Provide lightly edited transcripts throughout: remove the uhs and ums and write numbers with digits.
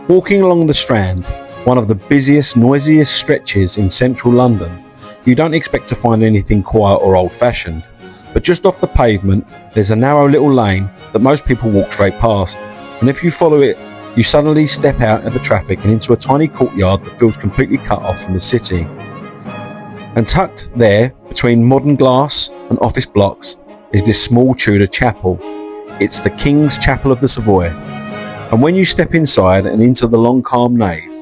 Walking along the Strand, one of the busiest, noisiest stretches in central London, you don't expect to find anything quiet or old-fashioned, but just off the pavement there's a narrow little lane that most people walk straight past, and if you follow it you suddenly step out of the traffic and into a tiny courtyard that feels completely cut off from the city. And tucked there between modern glass and office blocks is this small Tudor chapel. It's the King's Chapel of the Savoy, and when you step inside and into the long calm nave,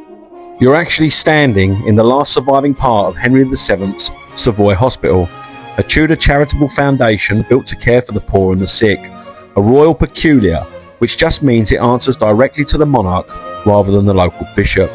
you're actually standing in the last surviving part of Henry VII's Savoy Hospital, a Tudor charitable foundation built to care for the poor and the sick, a royal peculiar, which just means it answers directly to the monarch rather than the local bishop,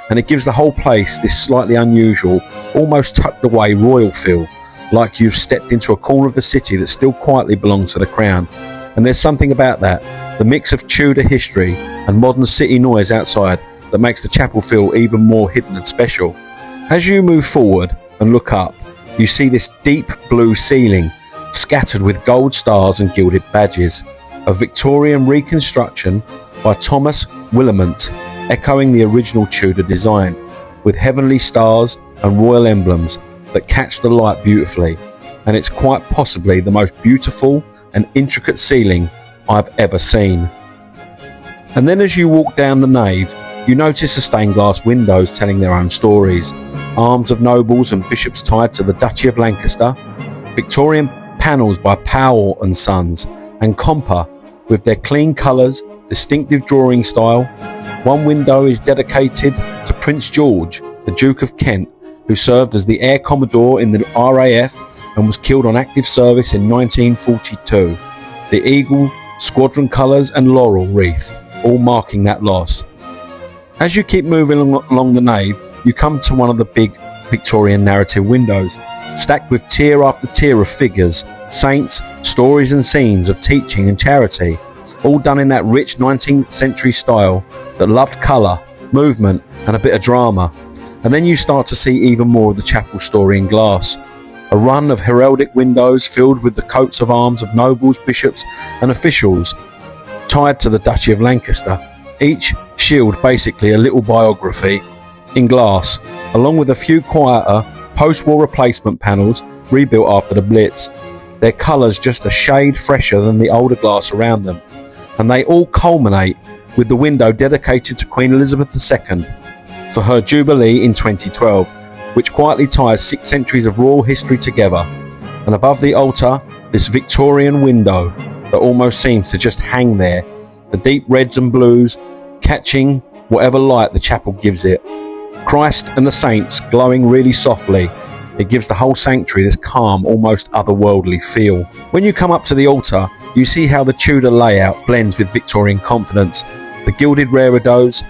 and it gives the whole place this slightly unusual, almost tucked away royal feel, like you've stepped into a corner of the city that still quietly belongs to the crown. And there's something about that, the mix of Tudor history and modern city noise outside, that makes the chapel feel even more hidden and special. As you move forward and look up, you see this deep blue ceiling scattered with gold stars and gilded badges, a Victorian reconstruction by Thomas Willimant, echoing the original Tudor design, with heavenly stars and royal emblems that catch the light beautifully, and it's quite possibly the most beautiful and intricate ceiling I've ever seen. And then as you walk down the nave, you notice the stained glass windows telling their own stories, arms of nobles and bishops tied to the Duchy of Lancaster, Victorian panels by Powell and Sons, and Comper with their clean colours, distinctive drawing style. One window is dedicated to Prince George, the Duke of Kent, who served as the Air Commodore in the RAF and was killed on active service in 1942. The eagle, squadron colours and laurel wreath, all marking that loss. As you keep moving along the nave, you come to one of the big Victorian narrative windows, stacked with tier after tier of figures, saints, stories and scenes of teaching and charity, all done in that rich 19th century style that loved colour, movement and a bit of drama. And then you start to see even more of the chapel story in glass. A run of heraldic windows filled with the coats of arms of nobles, bishops and officials tied to the Duchy of Lancaster, each shield basically a little biography in glass, along with a few quieter post-war replacement panels rebuilt after the Blitz, their colours just a shade fresher than the older glass around them. And they all culminate with the window dedicated to Queen Elizabeth II for her Jubilee in 2012, which quietly ties 6 centuries of royal history together. And above the altar, this Victorian window that almost seems to just hang there, the deep reds and blues catching whatever light the chapel gives it. Christ and the saints glowing really softly, it gives the whole sanctuary this calm, almost otherworldly feel. When you come up to the altar, you see how the Tudor layout blends with Victorian confidence, the gilded reredos,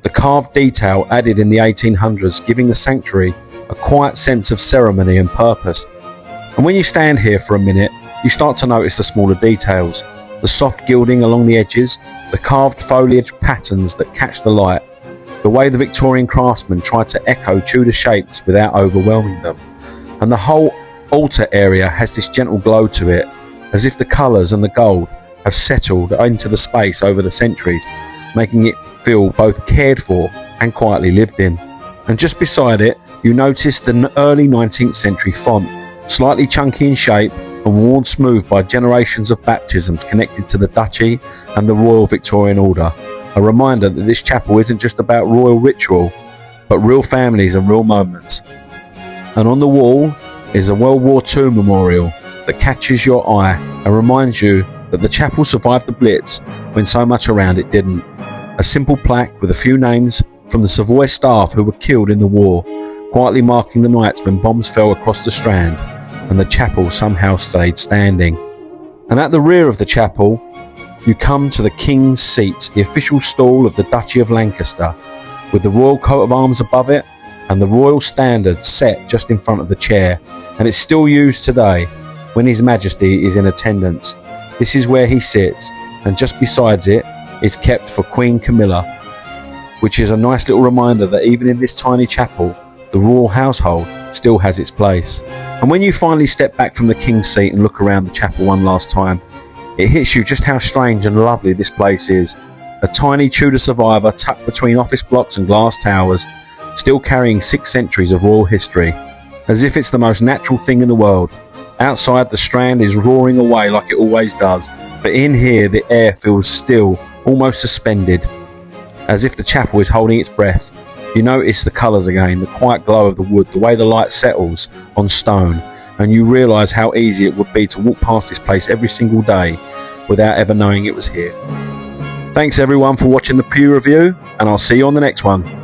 the carved detail added in the 1800s, giving the sanctuary a quiet sense of ceremony and purpose. And when you stand here for a minute, you start to notice the smaller details, the soft gilding along the edges, the carved foliage patterns that catch the light, the way the Victorian craftsmen tried to echo Tudor shapes without overwhelming them. And the whole altar area has this gentle glow to it, as if the colours and the gold have settled into the space over the centuries, making it feel both cared for and quietly lived in. And just beside it, you notice the early 19th century font, slightly chunky in shape and worn smooth by generations of baptisms connected to the Duchy and the Royal Victorian Order. A reminder that this chapel isn't just about royal ritual, but real families and real moments. And on the wall is a World War II memorial that catches your eye and reminds you that the chapel survived the Blitz when so much around it didn't. A simple plaque with a few names from the Savoy staff who were killed in the war, quietly marking the nights when bombs fell across the Strand and the chapel somehow stayed standing. And at the rear of the chapel, you come to the King's Seat, the official stall of the Duchy of Lancaster, with the royal coat of arms above it and the royal standard set just in front of the chair, and it's still used today when His Majesty is in attendance. This is where he sits, and just besides it is kept for Queen Camilla, which is a nice little reminder that even in this tiny chapel, the royal household still has its place. And when you finally step back from the King's Seat and look around the chapel one last time, it hits you just how strange and lovely this place is, a tiny Tudor survivor tucked between office blocks and glass towers, still carrying 6 centuries of royal history, as if it's the most natural thing in the world. Outside, the Strand is roaring away like it always does, but in here the air feels still, almost suspended, as if the chapel is holding its breath. You notice the colours again, the quiet glow of the wood, the way the light settles on stone, and you realise how easy it would be to walk past this place every single day without ever knowing it was here. Thanks everyone for watching the Pew Review, and I'll see you on the next one.